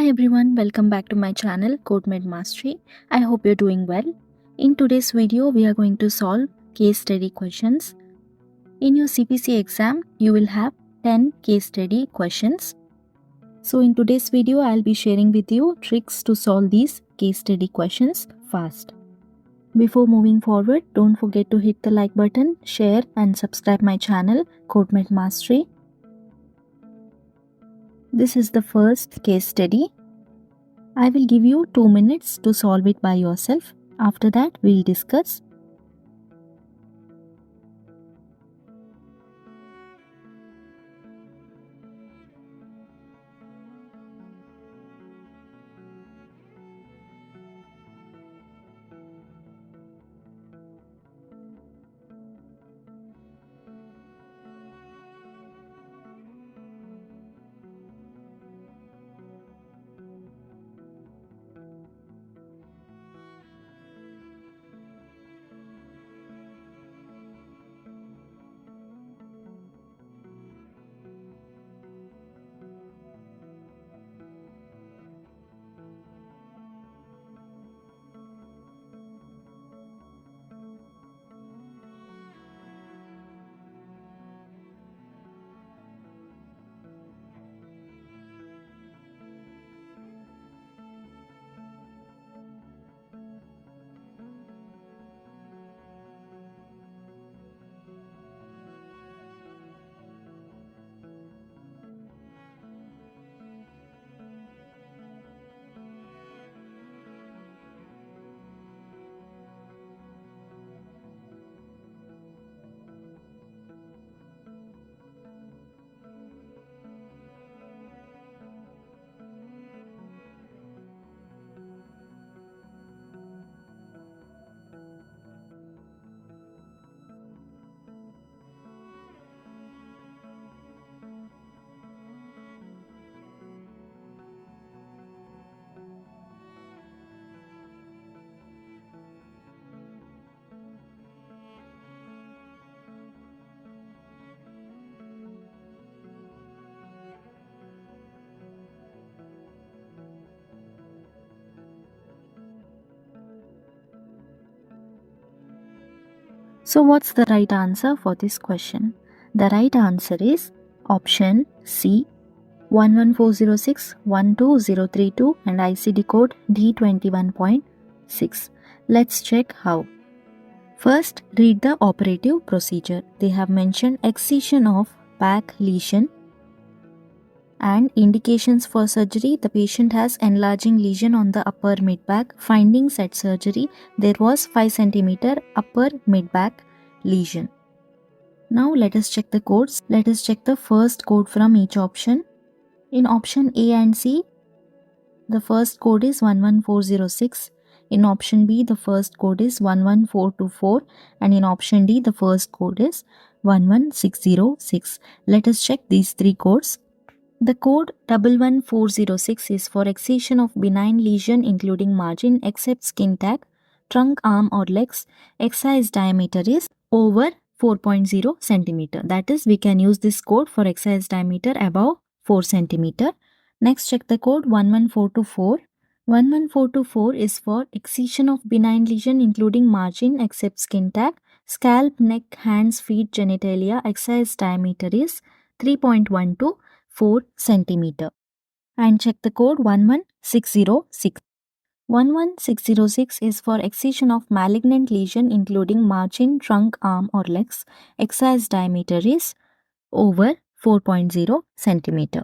Hi everyone, welcome back to my channel CodeMed Mastery. I hope you're doing well. In today's video, we are going to solve case study questions. In your CPC exam, you will have 10 case study questions. So in today's video, I'll be sharing with you tricks to solve these case study questions fast. Before moving forward, don't forget to hit the like button, share and subscribe my channel CodeMed Mastery. This is the first case study. I will give you 2 minutes to solve it by yourself. After that, we'll discuss. So what's the right answer for this question? The right answer is option C, 11406 12032 and ICD code D21.6. Let's check how. First, read the operative procedure. They have mentioned excision of back lesion and indications for surgery. The patient has enlarging lesion on the upper mid-back. Findings at surgery, there was 5 cm upper mid-back lesion. Now let us check the codes. Let us check the first code from each option. In option A and C, the first code is 11406. In option B, the first code is 11424 and in option D, the first code is 11606. Let us check these three codes. The code 11406 is for excision of benign lesion including margin except skin tag, trunk, arm or legs. Excise diameter is over 4.0 cm. That is, we can use this code for excise diameter above 4 cm. Next, check the code 11424. 11424 is for excision of benign lesion including margin except skin tag, scalp, neck, hands, feet, genitalia. Excise diameter is 3.1 to 4 cm. And check the code 11606. 11606 is for excision of malignant lesion including margin, trunk, arm or legs. Excise diameter is over 4.0 cm.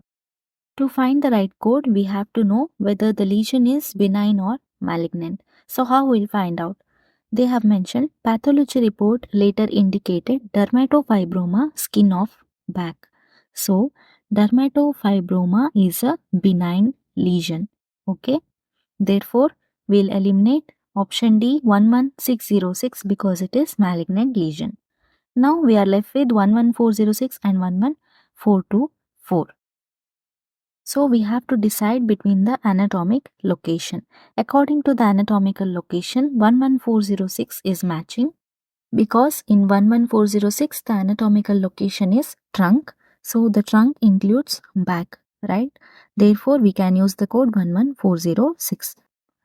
To find the right code, we have to know whether the lesion is benign or malignant. So how we'll find out? They have mentioned pathology report later indicated dermatofibroma, skin of back. So dermatofibroma is a benign lesion. Okay. Therefore, we'll eliminate option D 11606 because it is malignant lesion. Now we are left with 11406 and 11424. So we have to decide between the anatomic location. According to the anatomical location, 11406 is matching because in 11406 the anatomical location is trunk. So the trunk includes back. right? Therefore, we can use the code 11406.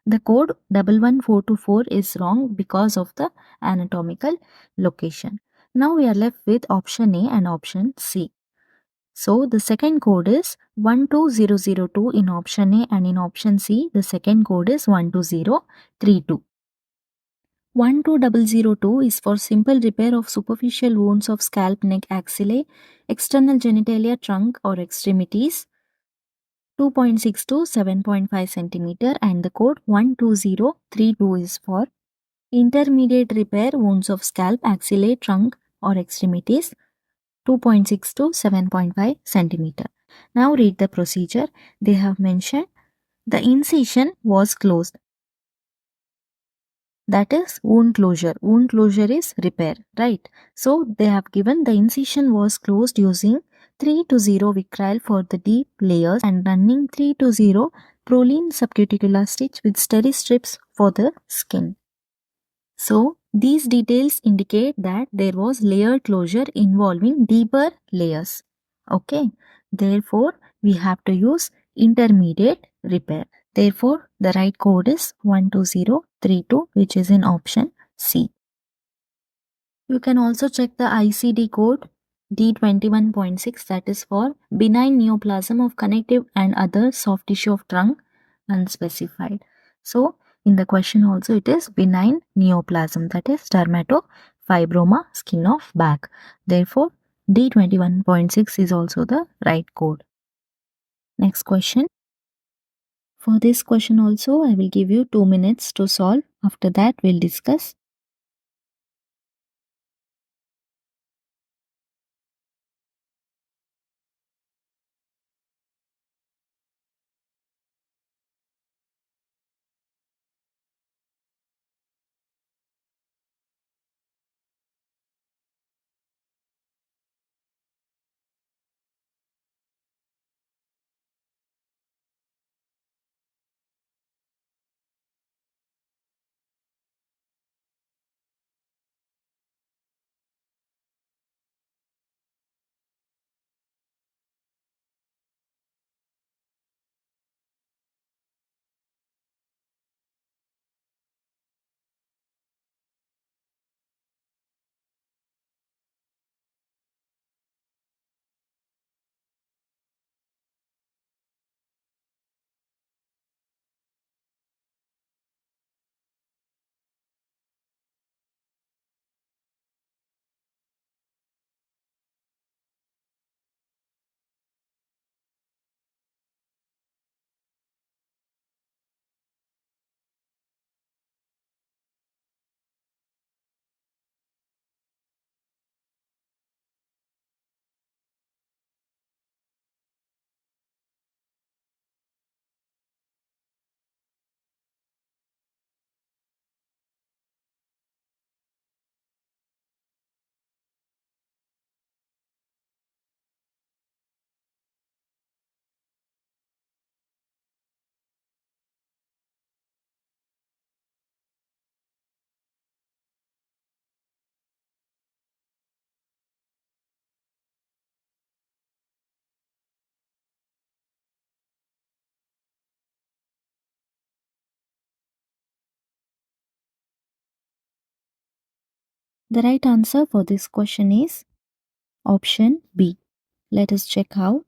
The code 11424 is wrong because of the anatomical location. Now we are left with option A and option C. So the second code is 12002 in option A, and in option C the second code is 12032. 12002 is for simple repair of superficial wounds of scalp, neck, axillae, external genitalia, trunk or extremities, 2.6 to 7.5 centimeter, and the code 12032 is for intermediate repair wounds of scalp, axillae, trunk or extremities, 2.6 to 7.5 centimeter. Now read the procedure. They have mentioned the incision was closed. That is wound closure. Wound closure is repair, right? So they have given the incision was closed using 3 to 0 Vicryl for the deep layers and running 3 to 0 Prolene subcuticular stitch with steri strips for the skin. So these details indicate that there was layer closure involving deeper layers. Okay. Therefore, we have to use intermediate repair. Therefore, the right code is 12032, which is in option C. You can also check the ICD code D21.6, that is for benign neoplasm of connective and other soft tissue of trunk, unspecified. So, in the question also it is benign neoplasm, that is dermatofibroma, skin of back. Therefore, D21.6 is also the right code. Next question. For this question also, I will give you 2 minutes to solve. After that, we'll discuss. The right answer for this question is option B. Let us check how.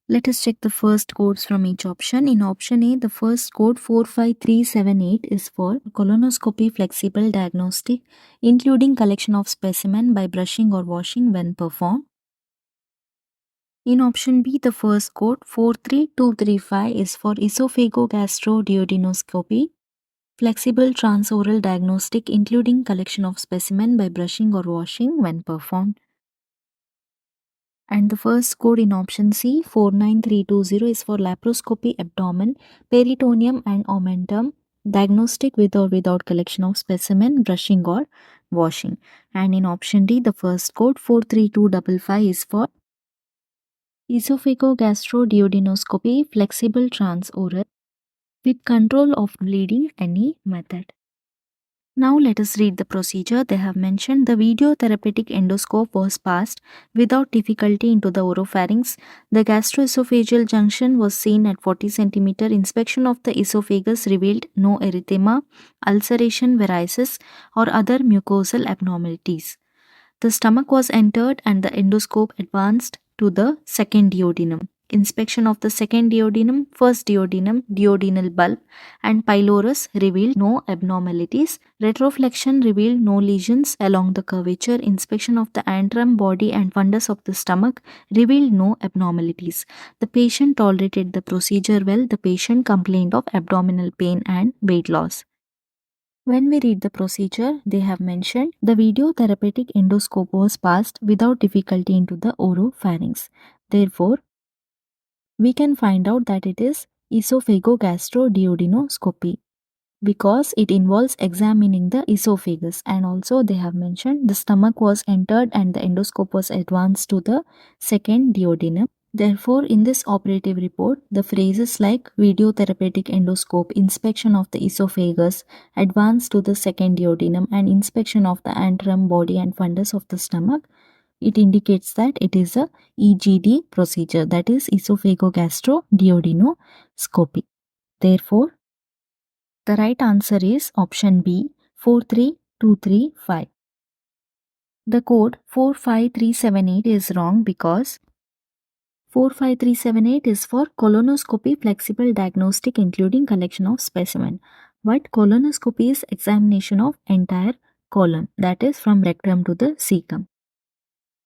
Let us check the first codes from each option. In option A, the first code 45378 is for colonoscopy flexible diagnostic, including collection of specimen by brushing or washing when performed. In option B, the first code 43235 is for esophagogastroduodenoscopy, flexible transoral diagnostic, including collection of specimen by brushing or washing when performed. And the first code in option C 49320 is for laparoscopy abdomen, peritoneum and omentum, diagnostic with or without collection of specimen, brushing or washing. And in option D, the first code 43255 is for esophagogastroduodenoscopy, flexible transoral with control of bleeding, any method. Now let us read the procedure. They have mentioned the video therapeutic endoscope was passed without difficulty into the oropharynx. The gastroesophageal junction was seen at 40 cm. Inspection of the esophagus revealed no erythema, ulceration, varices, or other mucosal abnormalities. The stomach was entered and the endoscope advanced to the second duodenum. Inspection of the second duodenum, first duodenum, duodenal bulb, and pylorus revealed no abnormalities. Retroflexion revealed no lesions along the curvature. Inspection of the antrum, body, and fundus of the stomach revealed no abnormalities. The patient tolerated the procedure well. The patient complained of abdominal pain and weight loss. When we read the procedure, they have mentioned the video therapeutic endoscope was passed without difficulty into the oropharynx. Therefore, we can find out that it is esophagogastroduodenoscopy because it involves examining the esophagus, and also they have mentioned the stomach was entered and the endoscope was advanced to the second duodenum. Therefore, in this operative report, the phrases like video therapeutic endoscope, inspection of the esophagus, advance to the second duodenum, and inspection of the antrum, body, and fundus of the stomach, it indicates that it is a EGD procedure, that is esophagogastroduodenoscopy. Therefore, the right answer is option B, 43235. The code 45378 is wrong because 45378 is for colonoscopy flexible diagnostic including collection of specimen. But colonoscopy is examination of entire colon, that is from rectum to the cecum.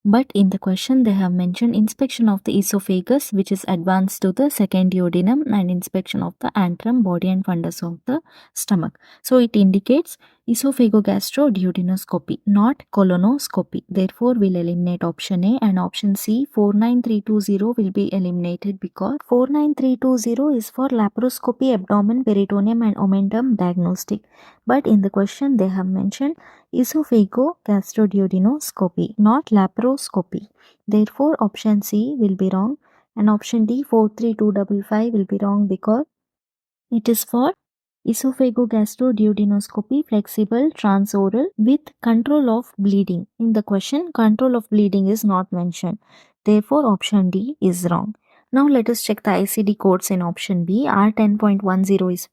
But in the question they have mentioned inspection of the esophagus which is advanced to the second duodenum and inspection of the antrum, body and fundus of the stomach. So it indicates esophagogastroduodenoscopy, not colonoscopy. Therefore, we'll eliminate option A, and option C 49320 will be eliminated because 49320 is for laparoscopy, abdomen, peritoneum and omentum diagnostic. But in the question they have mentioned esophagogastroduodenoscopy, not laparoscopy. Therefore, option C will be wrong and option D 43255 will be wrong because it is for esophagogastroduodenoscopy flexible transoral with control of bleeding. In the question, control of bleeding is not mentioned. Therefore, option D is wrong. Now let us check the ICD codes in option B. R10.10 is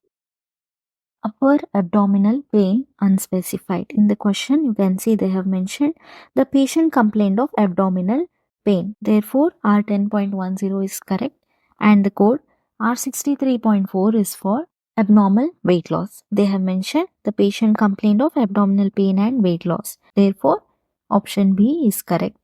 upper abdominal pain unspecified. In the question, you can see they have mentioned the patient complained of abdominal pain. Therefore, R10.10 is correct and the code R63.4 is for abnormal weight loss. They have mentioned the patient complained of abdominal pain and weight loss. Therefore, option B is correct.